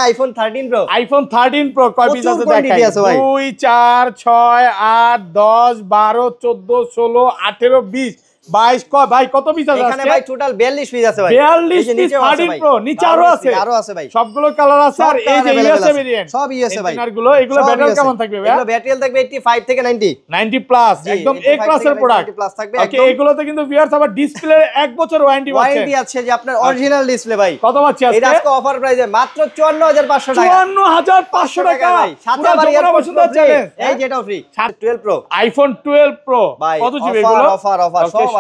IPhone 13 pro, iPhone 13 pro কয় piece আছে দেখাই। 2 4 6 8 10 12 14 16 18 20 22 ভাই কত পিস আছে এখানে ভাই টোটাল 42 পিস আছে ভাই। 42 পিস 13 প্রো নিচে আরো আছে ভাই, সবগুলো কালার আছে। আর এই যে ইউএসএ ভেরিয়েন্ট সব ইউএসএ ভাই, এগুলো ব্যাটারি কেমন থাকবে ভাই? এগুলো ব্যাটারি থাকবে 85 থেকে 90 প্লাস, একদম এ ক্লাসের প্রোডাক্ট প্লাস থাকবে। ওকে, এগুলোতে কিন্তু ভিউয়ার্স আবার ডিসপ্লে 1 বছর ওয়ারেন্টি আছে যে আপনার অরিজিনাল ডিসপ্লে ভাই। কত পাচ্ছি আজকে? এটা আজকে অফার প্রাইসে মাত্র 54500 টাকা। 54500 টাকা ভাই, সাথে আবার এয়ারপোর্ট চ্যালেঞ্জ, এই যেটাও ফ্রি। 12 প্রো, আইফোন 12 প্রো কত জিবি এগুলো? অফার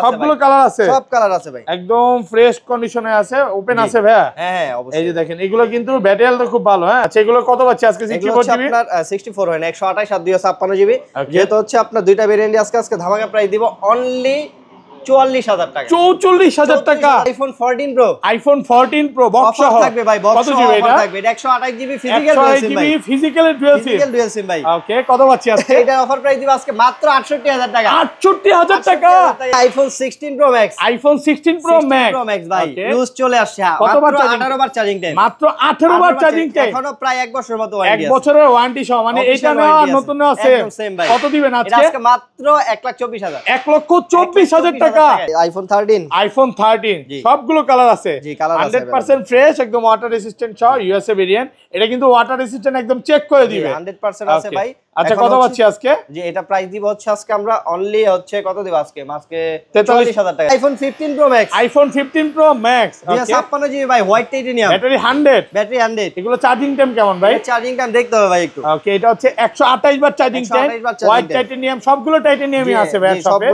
সবগুলো কালার আছে, সব কালার আছে ভাই, একদম ফ্রেশ কন্ডিশনে আছে, ওপেন আছে ভাই। হ্যাঁ অবশ্যই। এই যে দেখেন এগুলো কিন্তু ব্যাটারি তো খুব ভালো। হ্যাঁ আচ্ছা, এগুলো কত পাচ্ছি আজকে? 64 জিবি আপনার 64 হয় না, 128 আর 256 জিবি। যেহেতু হচ্ছে আপনার দুইটা ভেরিয়েন্ট আজকে ধামাকা প্রাইস দিব অনলি 44000 টাকা। 44000 টাকা। IPhone 14 pro, iPhone 14 pro box সহ থাকবে ভাই, বক্স সহ অফার থাকবে। এটা 128 জিবি ফিজিক্যাল ডুয়াল সিম ভাই। ওকে, কত পাচ্ছি আজকে? এটা অফার প্রাইস দিব আজকে মাত্র 68000 টাকা। 68000 টাকা। IPhone 16 pro max, iPhone 16 pro max ভাই ইউজ চলে আসছে। মাত্র 18 বার চার্জিং টাইম, মাত্র 18 বার চার্জিং টাইম, এখনো প্রায় 1 বছরের মতো ওয়ারেন্টি আছে। 1 বছরের ওয়ারেন্টি সহ, মানে এটা না নতুন আছে। কত দিবেন আজকে? আজকে মাত্র 1,24,000, 1,24,000 টাকা। আইফোন 13, আইফোন 13 সবগুলো কালার আছে, 100% ফ্রেশ, একদম ওয়াটার রেসিস্ট্যান্ট সহ ইউএসএ ভেরিয়েন্ট। এটা কিন্তু ওয়াটার রেসিস্ট্যান্ট, একদম চেক করে দিবে, 100% আছে ভাই। আচ্ছা, কত পাচ্ছি আজকে? যে এটা প্রাইস দিব হচ্ছে আজকে আমরা অনলি হচ্ছে কত দিব আজকে? 44000 টাকা। IPhone 15 pro max, iPhone 15 pro max 256 GB ভাই, হোয়াইট টাইটেনিয়াম, ব্যাটারি 100। এগুলো চার্জিং টাইম কেমন ভাই? চার্জিং টাইম দেখতে হবে ভাই একটু। ওকে, এটা হচ্ছে 128 বার চার্জিং টাইম, হোয়াইট টাইটেনিয়াম, সবগুলো টাইটেনিয়ামই আছে ভাই সবে।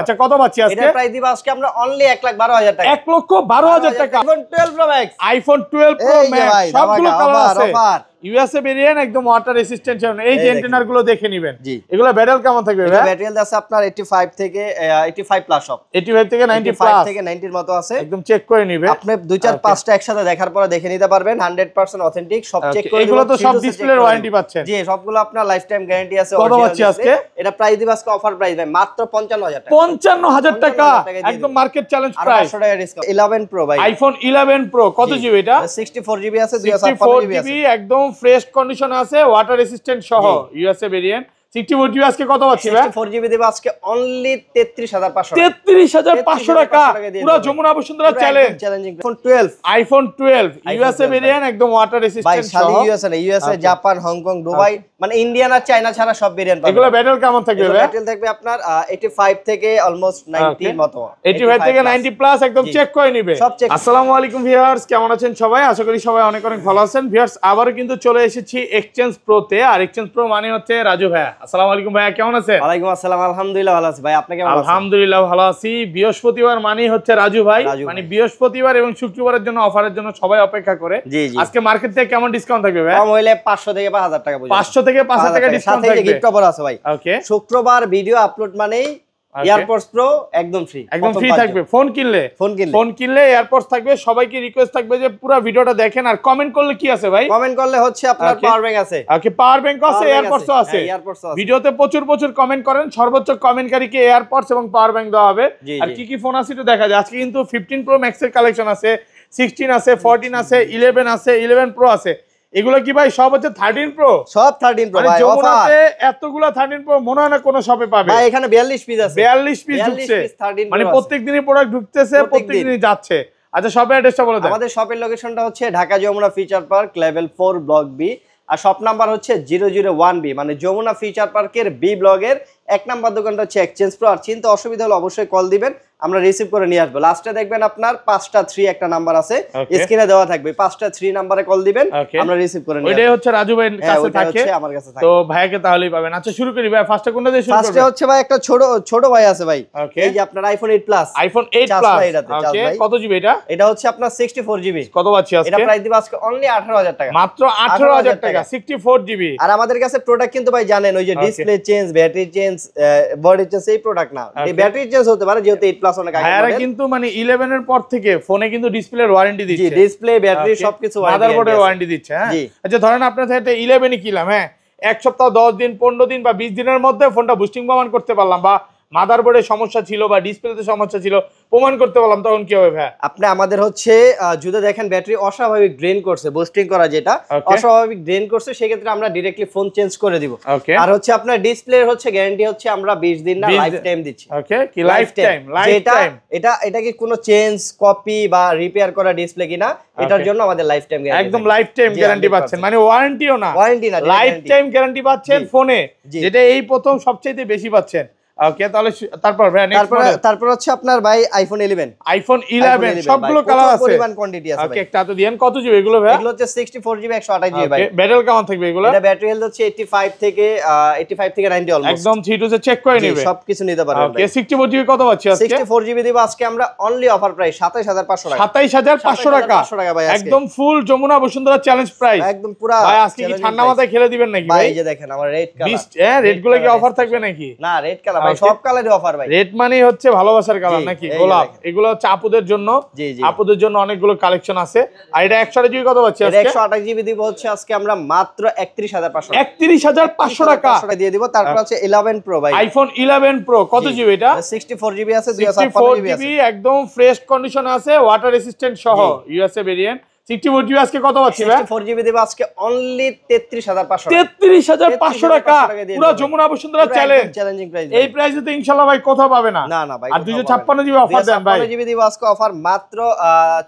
আচ্ছা, কত পাচ্ছি আজকে? এটা প্রাইস দিব আজকে আমরা অনলি 1,12,000 টাকা। 1,12,000 টাকা। IPhone 12 pro max, iPhone 12 pro max সবগুলো কালার আছে, অফার ইউএসএ ভেরিয়েন্ট, একদম ওয়াটার রেসিস্ট্যান্ট। এই যে এন্টেনার গুলো দেখে নেবেন, এগুলো ব্যাটারি কেমন থাকবে ভাই? ব্যাটারি আছে আপনার 85 থেকে 85 প্লাস সব, 85 থেকে 90 প্লাস, 85 থেকে 90 এর মতো আছে। একদম চেক করে নিবে। আপনি 2 4 5টা একসাথে দেখার পরে দেখে নিতে পারবেন, 100% অথেন্টিক, সব চেক করে। এগুলো তো সব ডিসপ্লের ওয়ারেন্টি পাচ্ছেন? জি, সবগুলো আপনার লাইফ টাইম গ্যারান্টি আছে। কত পাচ্ছি আজকে? এটা প্রাইস দিব আজকে অফার প্রাইস ভাই মাত্র 55000 টাকা। 55000 টাকা, একদম মার্কেট চ্যালেঞ্জ প্রাইস। 500 টাকা ডিসকাউন্ট। 11 প্রো ভাই, আইফোন 11 প্রো কত জিবি এটা? 64 জিবি আছে, 256 জিবি আছে, একদম ফ্রেশ কন্ডিশন আছে, ওয়াটার রেসিস্ট্যান্ট সহ ইউএসএ ভেরিয়েন্ট। 64 জিবি আজকে কত পাচ্ছি ভাই? 64 জিবি দেব আজকে অনলি 33500 টাকা। 33500 টাকা, পুরো Jamuna Bashundhara challenge. IPhone 12, iPhone 12 USA variant, একদম ওয়াটার রেসিস্ট্যান্ট সহ। ভাই ইউএসএ না, ইউএসএ, জাপান, হংকং, দুবাই, মানে ইন্ডিয়ান আর চায়না ছাড়া সব ভেরিয়েন্ট পাবেন। এগুলো ব্যাটারি কেমন থাকবে ভাই? ব্যাটারি থাকবে আপনার 85 থেকে অলমোস্ট 90 মতো, 85 থেকে 90 প্লাস, একদম চেক করে নিবে। আসসালামু আলাইকুম ভিউয়ার্স, কেমন আছেন সবাই? আশা করি সবাই অনেক অনেক ভালো আছেন। ভিউয়ার্স, আবারো কিন্তু চলে এসেছি এক্সচেঞ্জ প্রোতে। আর এক্সচেঞ্জ প্রো মানে হচ্ছে রাজু ভাই। আসসালামু আলাইকুম ভাই, কেমন আছেন? ওয়ালাইকুম আসসালাম, আলহামদুলিল্লাহ ভালো আছি ভাই, আপনি কেমন আছেন? আলহামদুলিল্লাহ ভালো আছি। বৃহস্পতিবার মানে হচ্ছে রাজু ভাই, মানে বৃহস্পতিবার এবং শুক্রবারের জন্য অফারের জন্য সবাই অপেক্ষা করে। আজকে মার্কেট থেকে কেমন ডিসকাউন্ট থাকবে ভাই? কম হইলে 500 থেকে 5000 টাকা পর্যন্ত, 500 থেকে 5000 টাকা ডিসকাউন্ট থাকবে। গিফট অফার আছে ভাই। ওকে, শুক্রবার ভিডিও আপলোড মানেই এয়ারপডস প্রো একদম ফ্রি, একদম ফ্রি থাকবে। ফোন কিনলে এয়ারপডস থাকবে। সবাইকে রিকোয়েস্ট থাকবে যে পুরো ভিডিওটা দেখেন। আর কমেন্ট করলে কি আছে ভাই? কমেন্ট করলে হচ্ছে আপনার পাওয়ার ব্যাংক আছে। ওকে, পাওয়ার ব্যাংক আছে, এয়ারপডসও আছে। ভিডিওতে প্রচুর কমেন্ট করেন, সর্বোচ্চ কমেন্টকারীকে এয়ারপডস এবং পাওয়ার ব্যাংক দেওয়া হবে। আর কি কি ফোন আছে একটু দেখা যায়। আজকে কিন্তু 15 প্রো ম্যাক্স এর কালেকশন আছে, 16 আছে, 14 আছে, 11 আছে, 11 প্রো আছে। এগুলো কি ভাই সব হচ্ছে 13 প্রো? সব 13 প্রো ভাই, যমুনাতে এতগুলা 13 প্রো মনে হয় না কোন শপে পাবে ভাই। এখানে 42 পিস আছে, 42 পিস ঢুকছে, মানে প্রত্যেকদিনই প্রোডাক্ট ঢুকতেছে, প্রত্যেকদিনই যাচ্ছে। আচ্ছা, শপের অ্যাড্রেসটা বলে দেন। আমাদের শপের লোকেশনটা হচ্ছে Dhaka Jamuna future park level 4 block B, আর শপ নাম্বার হচ্ছে 001B, মানে যমুনা ফিচার পার্কের বি ব্লগের 1 নাম্বার দোকানটা হচ্ছে এক্সচেঞ্জ প্রো। আর চিন্তা অসুবিধা হলে অবশ্যই কল দিবেন, আমরা রিসিভ করে নিয়ে আসবো। লাস্টে দেখবেন আপনার 5টা 3 একটা নাম্বার আছে, স্ক্রিনে দেওয়া থাকবে, 5টা 3 নাম্বারে কল দিবেন, আমরা রিসিভ করে নিয়ে আসবো। ওইটাই হচ্ছে রাজু ভাইয়ের কাছে থাকে, আমার কাছে থাকে, তো ভাইকে তাহলেই পাবেন। আচ্ছা, শুরু করি ভাই। ফার্স্টে কোনটা দিয়ে শুরু করব? ফার্স্টে হচ্ছে ভাই একটা ছোট ভাই আছে ভাই, এই যে আপনার আইফোন 8 প্লাস। আইফোন 8 প্লাস, ওকে, কত জিবি এটা? এটা হচ্ছে আপনার 64 জিবি। কত পাচ্ছি আজকে? এটা প্রাইস দিব আজকে অনলি 18000 টাকা, মাত্র 18000 টাকা, 64 জিবি। আর আমাদের কাছে প্রোডাক্ট কিন্তু ভাই জানেন ওই যে display change, battery change, body change, এই প্রোডাক্ট না। এই ব্যাটারি চেঞ্জ হতে পারে যেহেতু 8 প্লাস অনেক আগে মডেল, কিন্তু মানে 11 এর পর থেকে ফোনে কিন্তু ডিসপ্লের ওয়ারেন্টি দিচ্ছে। জি, ডিসপ্লে, ব্যাটারি সবকিছু, মাদারবোর্ডের ওয়ারেন্টি দিচ্ছে। হ্যাঁ, আচ্ছা, ধরেন আপনার সাথে 11ই কিনলাম, হ্যাঁ, এক সপ্তাহ, 10 দিন, 15 দিন বা 20 দিনের মধ্যে ফোনটা বুস্টিং প্রমাণ করতে পারলাম, বা মাদারবোর্ডে সমস্যা ছিল বা ডিসপ্লেতে সমস্যা ছিল, প্রমাণ করতে বললাম তখন কি হবে ভাই? আপনি আমাদের হচ্ছে যদি দেখেন ব্যাটারি অস্বাভাবিক ড্রেন করছে, বুস্টিং করা যেটা অস্বাভাবিক ড্রেন করছে, সেক্ষেত্রে আমরা ডিরেক্টলি ফোন চেঞ্জ করে দিব। আর হচ্ছে আপনার ডিসপ্লে হচ্ছে গ্যারান্টি হচ্ছে আমরা 20 দিন না লাইফ টাইম দিচ্ছি। ওকে, কি লাইফ টাইম? লাইফ টাইম এটা কি কোনো চেঞ্জ, কপি বা রিপেয়ার করা ডিসপ্লে কিনা, এটার জন্য আমাদের লাইফ টাইম গ্যারান্টি, একদম লাইফ টাইম গ্যারান্টি পাচ্ছেন, মানে ওয়ারেন্টিও না, ওয়ারেন্টি না, লাইফ টাইম গ্যারান্টি পাচ্ছেন ফোনে, যেটা এই প্রথম সবচেয়ে বেশি পাচ্ছেন। ওকে, তাহলে তারপর হচ্ছে আপনার ভাই আইফোন 11 সবগুলো কালার আছে, পরিমাণ কোয়ান্টিটি আছে। ওকে, একটা তো দেন কত জিবি এগুলো ভাই? এগুলো হচ্ছে 64GB 128GB ভাই। ব্যাটারি কেমন থাকবে এগুলো? এটা ব্যাটারি হেলথ হচ্ছে 85 থেকে 90 অলমোস্ট, একদম থিটুসে চেক করে নেবে, সবকিছু নিতে পারবেন। ওকে, 64GB কত পাচ্ছি আজকে? 64GB দিব আজকে আমরা অনলি অফার প্রাইস 27500 টাকা। 27500 টাকা ভাই, একদম ফুল যমুনা বসুন্ধরা চ্যালেঞ্জ প্রাইস, একদম পুরো। ভাই আজকে কি ঠান্ডা মাথায় খেলে দিবেন নাকি ভাই? এই যে দেখেন আমার রেড কালার, রেড গুলো কি অফার থাকবে নাকি? না, রেড কালার ভাই, সব কালারই অফার ভাই। রেড মানে হচ্ছে ভালোবাসার কালার নাকি? গোলাপ। এগুলো হচ্ছে আপুদের জন্য, আপুদের জন্য অনেকগুলো কালেকশন আছে। আর এটা 128GB কত পাচ্ছি আজকে? 128GB দিব হচ্ছে আজকে আমরা মাত্র 31500 31500 টাকা দিয়ে দিব। তারপর আছে 11 প্রো ভাই, আইফোন 11 প্রো কত জিবি এটা? 64GB আছে, 256GB আছে, একদম ফ্রেশ কন্ডিশনে আছে, ওয়াটার রেসিস্ট্যান্ট সহ, ইউএসএ ভেরিয়েন্ট। 64GB আজকে কত পাচ্ছি ভাই? 64GB দেব আজকে অনলি 33500 33500 টাকা, পুরো যমুনা বসুন্ধরা চ্যালেঞ্জিং প্রাইস। এই প্রাইসে তো ইনশাআল্লাহ ভাই কোথাও পাবে না। না না ভাই। আর 256GB অফার দেন ভাই। 256GB দিব আজকে অফার মাত্র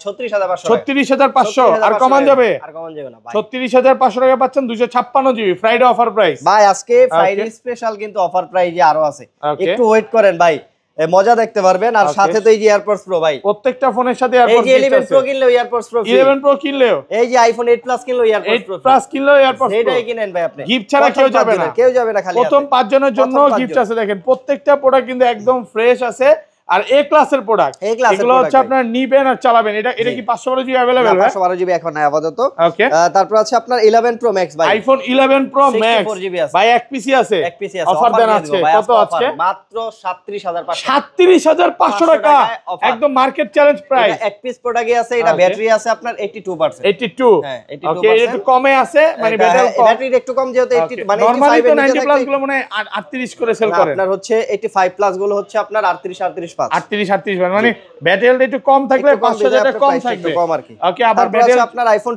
36500 36500 আর কমান যাবে? আর কমান যাবে না ভাই। 36500 টাকা পাচ্ছেন 256GB ফ্রাইডে অফার প্রাইস ভাই। আজকে ফ্রাইডে স্পেশাল কিন্তু অফার প্রাইজে আরো আছে, একটু ওয়েট করেন ভাই, মজা দেখতে পারবেন। আর সাথে তো এই যে এয়ারপডস প্রো ভাই, প্রত্যেকটা ফোনের সাথে এয়ারপডস, এই যে 11 প্রো কিনলেও এয়ারপডস প্রো ফ্রি, 11 প্রো কিনলেও, এই যে আইফোন 8 প্লাস কিনলেও এয়ারপডস প্রো, 8 প্লাস কিনলেও এয়ারপডস প্রো, এটাই কিনেন ভাই আপনি, গিফট ছাড়া কেউ যাবে না, খালি প্রথম 5 জনের জন্য গিফট আছে। দেখেন প্রত্যেকটা প্রোডাক্ট কিন্তু একদম ফ্রেশ আছে, আর এ ক্লাসের প্রোডাক্ট, এগুলো হচ্ছে আপনার নিবেন আর চালাবেন। এটা কি 512GB अवेलेबल ভাই? 512GB এখন নাই আপাতত। ওকে, তারপর আছে আপনার 11 প্রো ম্যাক্স ভাই, আইফোন 11 প্রো ম্যাক্স 64GB আছে ভাই, এক পিসি আছে, অফার দেন আজকে কত? আজকে মাত্র 37500 37500 টাকা, একদম মার্কেট চ্যালেঞ্জ প্রাইস। এক পিস প্রোডাক্টই আছে, এটা ব্যাটারি আছে আপনার 82%, 82, ওকে, একটু কমে আছে, মানে ব্যাটারি একটু কম, যেহেতু 80 মানে নরমালি তো 90 প্লাস গুলো মানে 38 করে সেল করে, আপনার হচ্ছে 85 প্লাস গুলো হচ্ছে আপনার 38 38 মানে ব্যাটারিটা একটু কম থাকলে 500 টাকা কম থাকবে, কম আর কি। ওকে, আবার ব্যাটারি আপনার আইফোন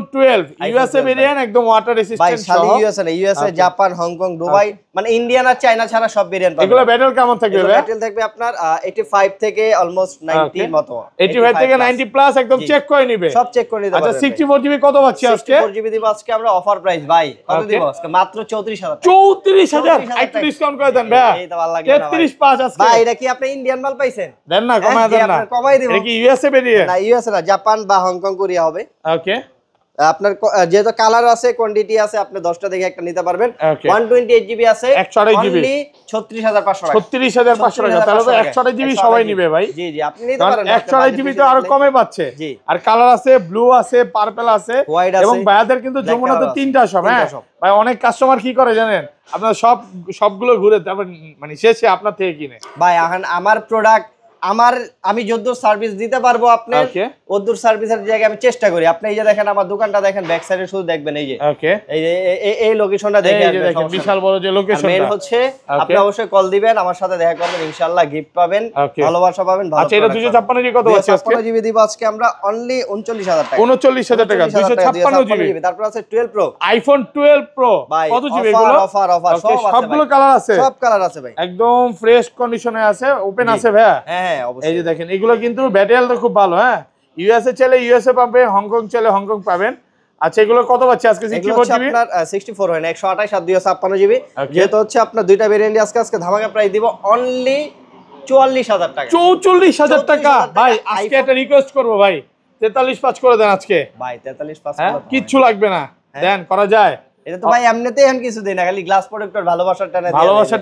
12 ইউএসএ ভেরিয়েন্ট, একদম ওয়াটার রেসিস্ট্যান্ট সহ। ভাই ইউএসএ না, ইউএসএ, জাপান, হংকং, দুবাই, মানে ইন্ডিয়ান আর চায়না ছাড়া সব ভেরিয়েন্ট পাবেন। এগুলো ব্যাটারি কেমন থাকবে ভাই? ব্যাটারি থাকবে আপনার 85 থেকে অলমোস্ট 90 মতো, 85 থেকে 90 প্লাস, একদম চেক করে নিবে, সব চেক করে নিতে পারবেন। আচ্ছা, 64GB কত পাচ্ছি আজকে? 64GB দিব আজকে আমরা অফার প্রাইস ভাই, কত দিব আজকে? মাত্র 34000 34000, একটু ডিসকাউন্ট করে দেন ভাই, এই তো ভালো লাগে না 335 আজকে ভাই। এটা কি আপনি ইন্ডিয়ান মাল পাইছেন? দেন না, কমায় দেন না, কমাই দিব। এটা কি ইউএসএ ভেরিয়েন্ট? না, ইউএসএ না, জাপান বা হংকং, কোরিয়া হবে। ওকে, আপনার যেহেতু কালার আছে, কোয়ান্টিটি আছে, আপনি 10টা দেখে একটা নিতে পারবেন। 128GB আছে, 128GB অনলি 36500 টাকা, 36500 টাকা। তাহলে তো 128GB সবাই নিবে ভাই। জি জি, আপনি নিতে পারেন, 128GB তো আরো কমে পাচ্ছে। আর কালার আছে, ব্লু আছে, পার্পল আছে, এবং ভাইয়াদের কিন্তু যমুনাতে 3টা শপ। হ্যাঁ ভাই, অনেক কাস্টমার কি করে জানেন, আপনার সবগুলো ঘুরে তারপর মানে শেষে আপনার থেকে কিনে। ভাই এখন আমার প্রোডাক্ট, আমি যদ্দূর সার্ভিস দিতে পারবো আপনার, ওদ্দূর সার্ভিসের জায়গায় আমি চেষ্টা করি। আপনি এই যে দেখেন আমার দোকানটা দেখেন, ব্যাক সাইডে শুধু দেখবেন, এই যে এই লোকেশনটা দেখে দেখেন, বিশাল বড় যে লোকেশন। মেইন হচ্ছে আপনি অবশ্যই কল দিবেন, আমার সাথে দেখা করবেন, ইনশাআল্লাহ গিফট পাবেন, ভালোবাসা পাবেন। আচ্ছা, এটা 256GB কত আছে আজকে? 256GB দিব আজকে আমরা অনলি 39000 টাকা, 39000 টাকা, 256GB। তারপর আছে 12 প্রো, আইফোন 12 প্রো কত জিবি? এগুলো অফার সবগুলো কালার আছে, সব কালার আছে ভাই, একদম ফ্রেশ কন্ডিশনে আছে, ওপেন আছে ভাই। হ্যাঁ অবশ্যই। এই যে দেখেন, এগুলো কিন্তু ব্যাটারি তো খুব ভালো। হ্যাঁ, ইউএসএ চলে ইউএসএ পাবেন, হংকং চলে হংকং পাবেন। আচ্ছা, এগুলো কত পাচ্ছে আজকে? 64GB আপনার 64 হয় না, 128 আর 256GB, যেহেতু হচ্ছে আপনার দুইটা ভেরিয়েন্ট আজকে ধামাকা প্রাইস দিব অনলি 44000 টাকা, 44000 টাকা। ভাই আজকে একটা রিকোয়েস্ট করব ভাই, 43.5 করে দেন আজকে ভাই, 43.5 কিচ্ছু লাগবে না, দেন, করা যায়। এটা তো ভাই এমনিতেই এখন কিছু দেই না, খালি গ্লাস প্রোডাক্টর ভালোবাসার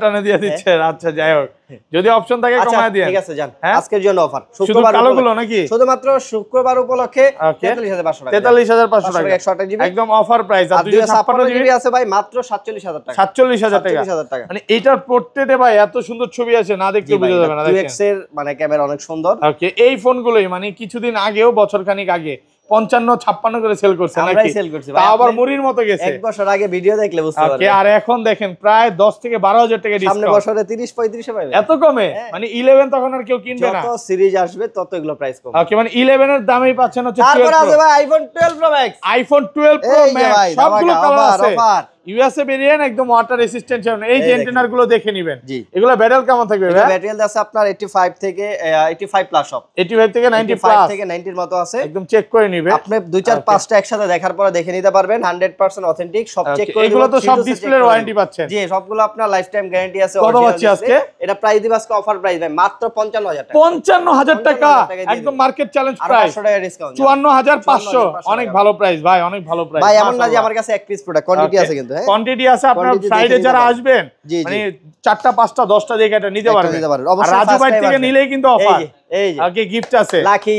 টানে দিয়ে দিচ্ছে। আচ্ছা, যাই হোক, যদি অপশন থাকে কমায় দেন। ঠিক আছে, জান আজকের জন্য অফার শুক্রবার কালোগুলো নাকি? শুধুমাত্র শুক্রবার উপলক্ষে 43500 টাকা, 43500 টাকা 128GB একদম অফার প্রাইস। আর 256GB আছে ভাই মাত্র 47000 টাকা, 47000 টাকা। মানে এটার পোর্ট্রেটে ভাই এত সুন্দর ছবি আছে, না দেখতে বোঝা যাবে না। 2x এর মানে ক্যামেরা অনেক সুন্দর। ওকে, এই ফোনগুলোই মানে কিছুদিন আগেও, বছর খানিক আগে 55-56 করে সেল করছে আমরাই সেল করছি ভাই, আবার মুড়ির মতো গেছে। 1 বছর আগে ভিডিও দেখলে বুঝতে পারবেন। আর এখন দেখেন প্রায় 10 থেকে 12,000 টাকা ডিসকাউন্ট, সামনে বছরে 30-35 এ পাবেন। এত কমে? মানে 11 তখন আর কেউ কিনবে না, যত সিরিজ আসবে তত এগুলো প্রাইস কমবে। ওকে, মানে 11 এর দামেই পাচ্ছেন হচ্ছে 12 তারপর আছে ভাই iPhone 12 pro max. IPhone 12 pro max সবগুলো কালার আছে, অফার ইউএসএ ভেরিয়েন্ট, একদম ওয়াটার রেসিস্ট্যান্ট। এই যে অ্যান্টেনার গুলো দেখে নেবেন, এগুলো ব্যাটারি কেমন থাকবে ভাই? ব্যাটারি আছে আপনার 85 থেকে 85 প্লাস সব, 85 থেকে 90 প্লাস, 85 থেকে 90 এর মতো আছে। একদম চেক করে নিবে আপনি 2-4-5টা একসাথে দেখার পরে দেখে নিতে পারবেন, 100% অথেন্টিক, সব চেক করে। এগুলো তো সব ডিসপ্লের ওয়ারেন্টি পাচ্ছেন? জি, সবগুলো আপনার লাইফ টাইম গ্যারান্টি আছে। কত পাচ্ছি আজকে? এটা প্রাইস দিব আজকে অফার প্রাইস ভাই মাত্র 55,000 টাকা। 55,000 টাকা, একদম মার্কেট চ্যালেঞ্জ প্রাইস। 500 টাকা ডিসকাউন্ট, 54,500, অনেক ভালো প্রাইস ভাই, অনেক ভালো প্রাইস ভাই। এমন না যে আমার কাছে এক পিস প্রোডাক্ট, কোয়ান্টিটি আছে কিন্তু, হ্যাঁ কোয়ান্টিটি আছে। আপনারা ফ্রাইডে যারা আসবেন মানে 4টা 5টা 10টা দেখে এটা নিতে পারবেন। আর রাজু ভাই থেকে নিলেই কিন্তু অফার, এই যে ওকে গিফট আছে, লাকি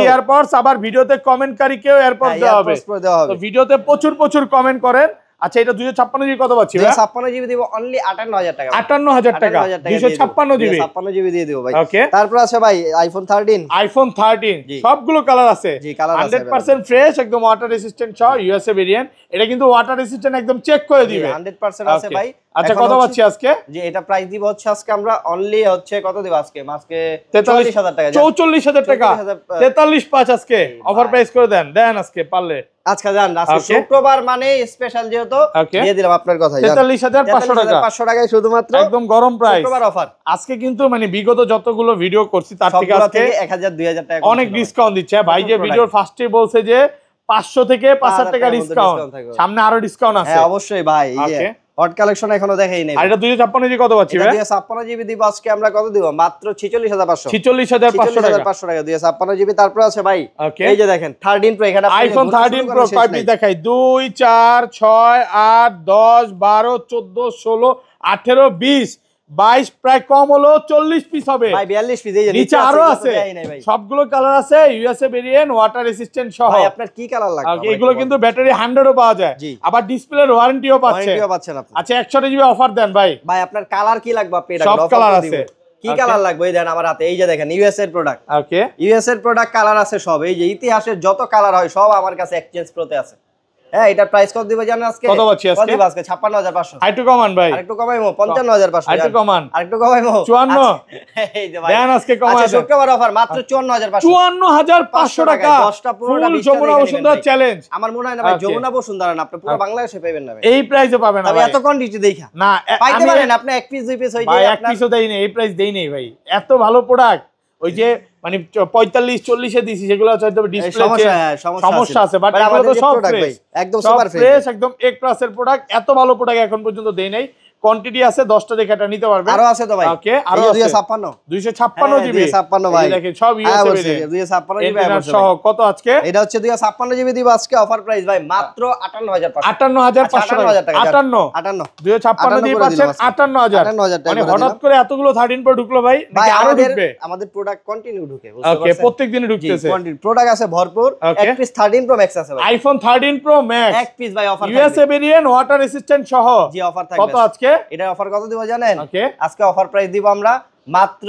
ইয়ারপডস। আবার ভিডিওতে কমেন্টকারীকেও এয়ারপডস দেওয়া হবে। তো ভিডিওতে প্রচুর কমেন্ট করেন। আচ্ছা, এটা 256 জিবি কত পাচ্ছি? 256 জিবি দিব অনলি 58,000 টাকা। 58,000 টাকা 256 জিবি, 56 জিবি দিয়ে দেব ভাই। ওকে, তারপর আছে ভাই আইফোন 13। সবগুলো কালার আছে, জি কালার আছে 100% ফ্রেশ, একদম ওয়াটার রেসিস্ট্যান্ট সহ ইউএসএ ভেরিয়েন্ট। এটা কিন্তু ওয়াটার রেসিস্ট্যান্ট, একদম চেক করে দিবে, 100% আছে ভাই। আচ্ছা, কত পাচ্ছি আজকে? জি, এটা প্রাইস দিব হচ্ছে আজকে আমরা অনলি হচ্ছে কত দিব আজকে? আজকে 44,000 টাকা। 44,000 টাকা, 43,500 আজকে অফার প্রাইস করে দেন আজকে পারলে। আজকে জান আজকে শুক্রবার মানে স্পেশাল যেহেতু দিয়ে দিলাম আপনার কথাই। 43,500 টাকা, 500 টাকায় শুধুমাত্র, একদম গরম প্রাইস, শুক্রবার অফার। আজকে কিন্তু মানে বিগত যতগুলো ভিডিও করছি তার থেকে আজকে 1000-2000 টাকা অনেক ডিসকাউন্ট দিচ্ছে ভাই। যে ভিডিওর ফার্স্টে বলছে যে 500 থেকে 5,000 টাকা ডিসকাউন্ট, সামনে আরো ডিসকাউন্ট আছে। হ্যাঁ অবশ্যই ভাই, হট কালেকশন এখনো দেখাই নাই। আর এটা 256 জিবি কত পাচ্ছি ভাই? 256 জিবি দিব আজকে আমরা কত দিব? মাত্র 46,500। 46,500 টাকা 256 জিবি। তারপর আছে ভাই এই যে দেখেন 13 প্রো, এখানে আইফোন 13 প্রো কয় পিস দেখাই? 2 4 6 8 10 12 14 16 18 20 22, প্রায় কম হলো 40 পিস হবে ভাই। 42 পিস এই যে নিচে আরো আছে, সবগুলো কালার আছে, ইউএসএ ভেরিয়েন্ট, ওয়াটার রেসিস্ট্যান্ট সহ। ভাই আপনার কি কালার লাগবে? এগুলো কিন্তু ব্যাটারি 100 ও পাওয়া যায়, আবার ডিসপ্লের ওয়ারেন্টিও পাচ্ছেন আপনি। আচ্ছা, 100 জিবি অফার দেন ভাই। ভাই আপনার কালার কি লাগবে? আপনি এটা সব কালার আছে, কি কালার লাগবে? এই দেন আমার হাতে, এই যে দেখেন ইউএস এর প্রোডাক্ট। ওকে, ইউএস এর প্রোডাক্ট কালার আছে সব, এই যে ইতিহাসের যত কালার হয় সব আমার কাছে এক্সচেঞ্জ প্রোতে আছে। হ্যাঁ, এটা প্রাইস কত দিব জানেন আজকে? কত পাচ্ছি আজকে? কত দিব আজকে? 56,500। আরেকটু কমান ভাই, আরেকটু কমাইমো 55,500। আরেকটু কমান, আরেকটু কমাইমো 54। এই যে ভাই দেন আজকে কমাই। আচ্ছা, শুক্রবার অফার মাত্র 54,500। 54,500 টাকা, 10টা পুরোটা যমুনা বসুন্ধরা চ্যালেঞ্জ। আমার মনে হয় না ভাই যমুনা বসুন্ধরা না, আপনি পুরো বাংলাদেশে পাবেন না ভাই। এই প্রাইসে পাবেন না ভাই, এত কোয়ান্টিটি দেখা না পাইতে পারেন আপনি। এক পিস দুই পিস হই ভাই, এক পিসও দেই নেই, এই প্রাইস দেই নেই ভাই। এত ভালো প্রোডাক্ট, ওই যে মানে 45-40 এ দিছি, সেগুলো হয়তো ডিসপ্লে সমস্যা আছে, বাট এগুলো তো সব ফ্রেশ, একদম সুপার ফ্রেশ, একদম এক ক্লাসের প্রোডাক্ট। এত ভালো প্রোডাক্ট এখন পর্যন্ত দেই নাই। কোয়ান্টিটি আছে 10টা দেখে এটা নিতে পারবেন। আরো আছে তো ভাই। ওকে, আরো আছে 256 জিবি, 256 ভাই দেখেন সব ইউএসএ 256 জিবি সহ। কত আজকে? এটা হচ্ছে 256 জিবি দিব আজকে অফার প্রাইস ভাই মাত্র 58,500। 58,500 টাকা, 58 256 জিবি পাচ্ছেন 58,000। মানে হঠাৎ করে এতগুলো 13 প্রো ঢুকলো ভাই, নাকি আরো ঢুকবে? আমাদের প্রোডাক্ট কন্টিনিউ ঢুকে, ওকে, প্রত্যেকদিনই ঢুকতেছে প্রোডাক্ট আছে ভরপুর। এক পিস 13 প্রো ম্যাক্স আছে ভাই, আইফোন 13 প্রো ম্যাক্স এক পিস ভাই offer USA variant, water resistant সহ। জি, অফার থাকবে। কত আজকে? এটা অফার কত দিব জানেন? আজকে অফার প্রাইস দিব আমরা মাত্র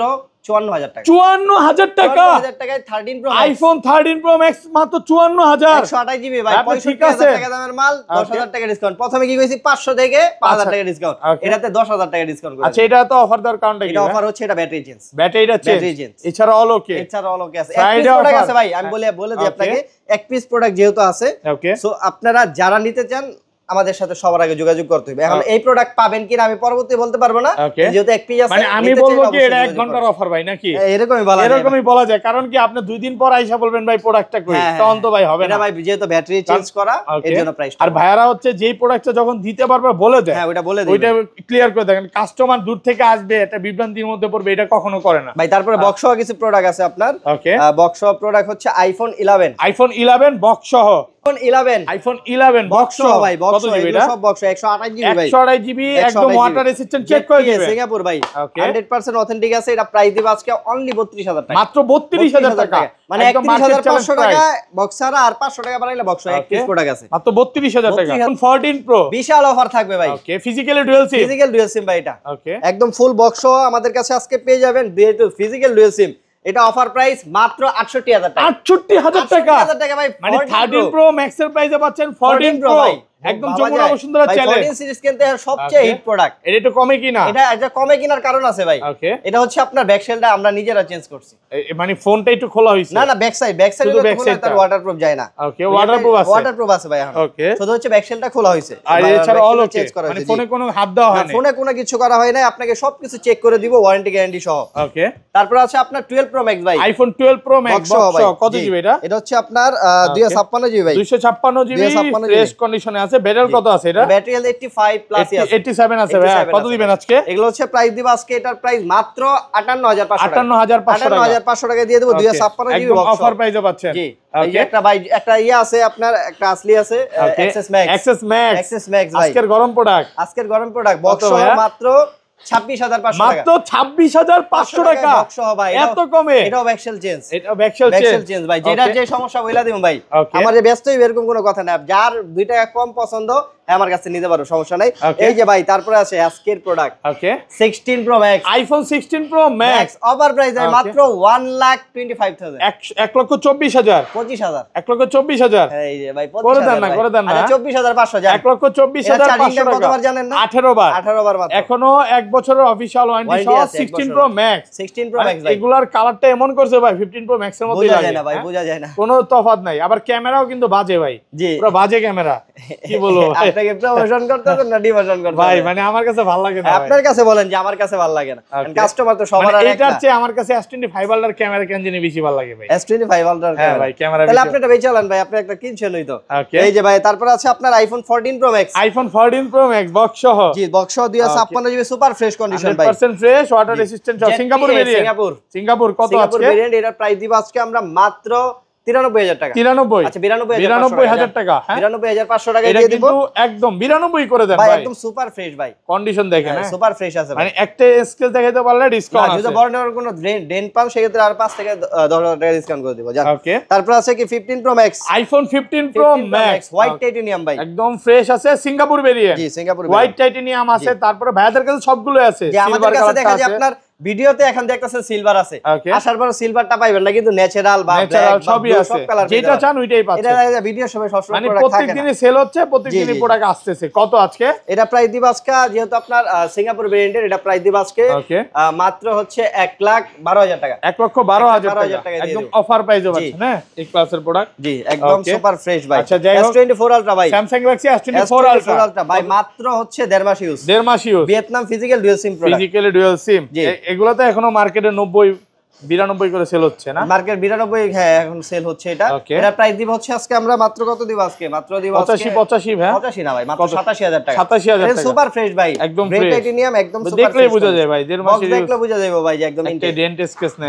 54,000 টাকা। 54,000 টাকা, 54,000 টাকায় 13 প্রো আইফোন 13 প্রো ম্যাক্স মাত্র 54,000। 128 জিবি ভাই, 65,000 টাকা দামের মাল, 10,000 টাকা ডিসকাউন্ট। প্রথমে কি কইছি 500 থেকে 5,000 টাকা ডিসকাউন্ট, এটাতে 10,000 টাকা ডিসকাউন্ট করে। আচ্ছা, এটা তো অফার দেওয়ার কারণটা কি? এটা অফার হচ্ছে এটা ব্যাটারি চেঞ্জ, ব্যাটারিটা চেঞ্জ, এছাড়া অল ওকে, এছাড়া অল ওকে আছে। এক পিস প্রোডাক্ট আছে ভাই, আমি বলে দিই আপনাকে, এক পিস প্রোডাক্ট যেহেতু আছে, সো আপনারা যারা নিতে চান আমাদের সাথে সবার আগে যোগাযোগ করতে হবে। এখন এই প্রোডাক্ট পাবেন কিনা আমি পরবর্তী বলতে পারবো না, যেহেতু এক পিস আছে। মানে আমি বলবো কি এটা 1 ঘন্টার অফার ভাই, নাকি? এরকমই বলা যায়, কারণ কি আপনি 2 দিন পর আইসা বলবেন ভাই প্রোডাক্টটা কই, তখন তো ভাই হবে না। এটা ভাই যেহেতু ব্যাটারি চেঞ্জ করা, এর জন্য প্রাইস। আর ভাইয়ারা হচ্ছে যেই প্রোডাক্টটা যখন দিতে পারবে বলে দেয়, হ্যাঁ ওটা বলে দেয়, ওইটা ক্লিয়ার করে দেখেন। কাস্টমার দূর থেকে আসবে, এটা বিভ্রান্তির মধ্যে পড়বে, এটা কখনো করে না ভাই। তারপরে বক্স সহ কিছু প্রোডাক্ট আছে আপনার। ওকে, বক্স সহ প্রোডাক্ট হচ্ছে আইফোন 11 বক্স সহ, আইফোন 11 বক্স সহ ভাই। বক্স এটা সব বক্স 128 জিবি ভাই, 128 জিবি, একদম ওয়াটার রেসিস্ট্যান্ট, চেক করে দিবেন। সিঙ্গাপুর ভাই, 100% অথেন্টিক আছে। এটা প্রাইস দিব আজকে অনলি 32,000 টাকা, মাত্র 32,000 টাকা। মানে 31,500 টাকা বক্সার, আর 500 টাকা বাড়াইলে বক্স এক পিস প্রোডাক্ট আছে, মাত্র 32,000 টাকা। আইফোন 14 প্রো বিশাল অফার থাকবে ভাই। ওকে, ফিজিক্যালি ডুয়াল সিম ভাই, এটা একদম ফুল বক্স আমাদের কাছে আজকে পেয়ে যাবেন। ফিজিক্যাল ডুয়াল সিম এটা অফার প্রাইস মাত্র 68000 টাকা। 68000 টাকা, 68000 টাকা ভাই। মানে 13 প্রো ম্যাক্স এর প্রাইসে পাচ্ছেন 14 প্রো ভাই, একদম যমুনা বসুন্ধরা চ্যালেঞ্জ। 14 সিরিজ কিনতে সবচেয়ে হিট প্রোডাক্ট। এটা একটু কমে কিনা? এটা কমে কিনার কারণ আছে ভাই। ওকে, এটা হচ্ছে আপনার ব্যাক শেলটা আমরা নিজেরা চেঞ্জ করছি। মানে ফোনটা একটু খোলা হইছে? না ব্যাক সাইড খোলা, তার ওয়াটারপ্রুফ যায় না। ওকে, ওয়াটারপ্রুফ আছে? ওয়াটারপ্রুফ আছে ভাই। ওকে, শুধু হচ্ছে ব্যাক শেলটা খোলা হইছে, আর এছাড়া অল ওকে, মানে ফোনে কোনো হাত দেওয়া হয় না? ফোনে কোনো কিছু করা হয় না, আপনাকে সবকিছু চেক করে দিব ওয়ারেন্টি গ্যারান্টি সহ। ওকে, তারপর আছে আপনার 12 প্রো ম্যাক্স ভাই, আইফোন 12 প্রো ম্যাক্স বক্স। কত জিবি এটা? এটা হচ্ছে আপনার 256 জিবি ভাই। 256 জিবি ফ্রেশ কন্ডিশনে আছে। ব্যাটারি কত আছে এটা? ব্যাটারি হেলথ 85 প্লাস আছে, 87 আছে ভাই। কত দিবেন আজকে? এগুলো হচ্ছে প্রাইস দিব আজকে, এটার প্রাইস মাত্র 58500 টাকা। 58500 টাকা দিয়ে দেব। 256 জিবি বক্স অফার প্রাইসে পাচ্ছেন। জি, এই যে একটা ভাই একটা আছে আপনার, একটা আসলি আছে এক্সএস ম্যাক্স ভাই। আজকের গরম প্রোডাক্ট বক্স মাত্র 26500 টাকা। মাত্র 26500 টাকা বক্স ভাই, এত কমে? এটাও ব্যাকশেল চেঞ্জ ভাই। যেটা যে সমস্যা বইলা দিমু ভাই, আমার যে ব্যস্ত এরকম কোনো কথা না। যার 2 টাকা কম পছন্দ আমার কাছে নিতে পারো, সমস্যা নাই। এই যে ভাই, তারপরে আছে আজকের প্রোডাক্ট। ওকে, 16 pro max, iPhone 16 pro max offer price মাত্র 1,25,000, 1,24,000 25,000, 1,24,000। এই যে ভাই করে দেন না 24,500 জান। 1,24,500 টাকা। কতবার জানেন না? 18 বার মাত্র। এখনো 1 বছরের অফিশিয়াল ওয়ারেন্টি সহ 16 প্রো ম্যাক্স। 16 প্রো ম্যাক্স ভাই, এগুলার কালারটা এমন করছে ভাই 15 প্রো ম্যাক্স এর মধ্যে বোঝা লাগে যায় না ভাই, বোঝা যায় না, কোনো তফাৎ নাই। আবার ক্যামেরাও কিন্তু বাজে ভাই, জি পুরো বাজে ক্যামেরা। কি বলবো, আপনাকে প্রমোশন করতেছেন না ডিমোশন করতেছেন ভাই? মানে আমার কাছে ভালো লাগে না। আপনার কাছে বলেন যে আমার কাছে ভালো লাগে না, কাস্টমার তো সবার আর একটা। এটার চেয়ে আমার কাছে S25 আল্ট্রার ক্যামেরা কেন জানি বেশি ভালো লাগে ভাই। S25 আল্ট্রার ভাই ক্যামেরা, তাহলে আপনি এটা বেচে চালান ভাই, আপনি একটা কিনছেনই তো। এই যে ভাই, তারপর আছে আপনার iPhone 14 pro max, iPhone 14 pro max box সহ। জি, বক্স সহ 256 জিবি সুপার ফ্রেশ কন্ডিশন ভাই, 100% fresh, water resistant. Singapore variant, Singapore কত আজকে? ভেরিয়েন্ট, এটার প্রাইস দিব আজকে আমরা মাত্র 93000 টাকা। 93, আচ্ছা 92000 টাকা। 99500 টাকা দিয়ে দিব। একদম 92 করে দেন ভাই, ভাই। একদম সুপার ফ্রেশ ভাই, কন্ডিশন দেখেন, সুপার ফ্রেশ আছে ভাই। মানে একটা স্কেল দেখাইতে পারলে ডিসকাউন্ট আছে। যদি বড় নেওয়ার কোনো ডেন পান সেক্ষেত্রে আর 5 থেকে 10000 টাকা ডিসকাউন্ট করে দিব জান। ওকে, তারপর আছে কি 15 pro max, iPhone 15 pro max white titanium ভাই, একদম ফ্রেশ আছে। সিঙ্গাপুর ভেরিয়েন্ট, জি সিঙ্গাপুর হোয়াইট টাইটেনিয়াম আছে। তারপরে ভাইয়াদের কাছে সবগুলো আছে। যে আমাদের কাছে দেখা যায় আপনার ভিডিওতে এখন দেখতেছেন সিলভার আছে, আসার পর সিলভারটা পাইবেন না, কিন্তু ন্যাচারাল বা ব্ল্যাক সবই আছে, সব কালার যেটা চান ওইটাই পাচ্ছেন। এটা ভিডিও সময় সবসময় মানে প্রোডাক্ট থাকে না, প্রত্যেকদিনই সেল হচ্ছে, প্রত্যেকদিনই প্রোডাক্ট আসতেছে। কত আজকে? এটা প্রাইস দিব আজকে, যেহেতু আপনার সিঙ্গাপুর ভেরিয়েন্টের, এটা প্রাইস দিব আজকে মাত্র হচ্ছে 1,12,000 টাকা। 1,12,000 টাকা একদম অফার প্রাইসে পাচ্ছেন। হ্যাঁ, এই ক্লাসের প্রোডাক্ট, জি একদম সুপার ফ্রেশ ভাই। আচ্ছা, S24 আলট্রা ভাই, স্যামসাং গ্যালাক্সি S24 আলট্রা ভাই মাত্র হচ্ছে 1.5 মাস use, Vietnam physical dual SIM product, physically dual SIM. এগুলো তো এখনো মার্কেটে 90-92 করে সেল হচ্ছে না? মার্কেট 92, হ্যাঁ এখন সেল হচ্ছে। এটা এটা প্রাইস দিব হচ্ছে আজকে আমরা মাত্র কত দিব আজকে? মাত্র দিব আজকে 85 ভাই, 85 না ভাই, মাত্র 87000 টাকা। 87000 টাকা, সুপার ফ্রেশ ভাই, একদম গ্রেট টাইটেনিয়াম, একদম সুপার ফ্রেশ। দেখলেই বোঝা যায় ভাই, 1.5 মাস দেখলে বোঝা যাবে ভাই যে একদম ডেন্ট স্কেচ না।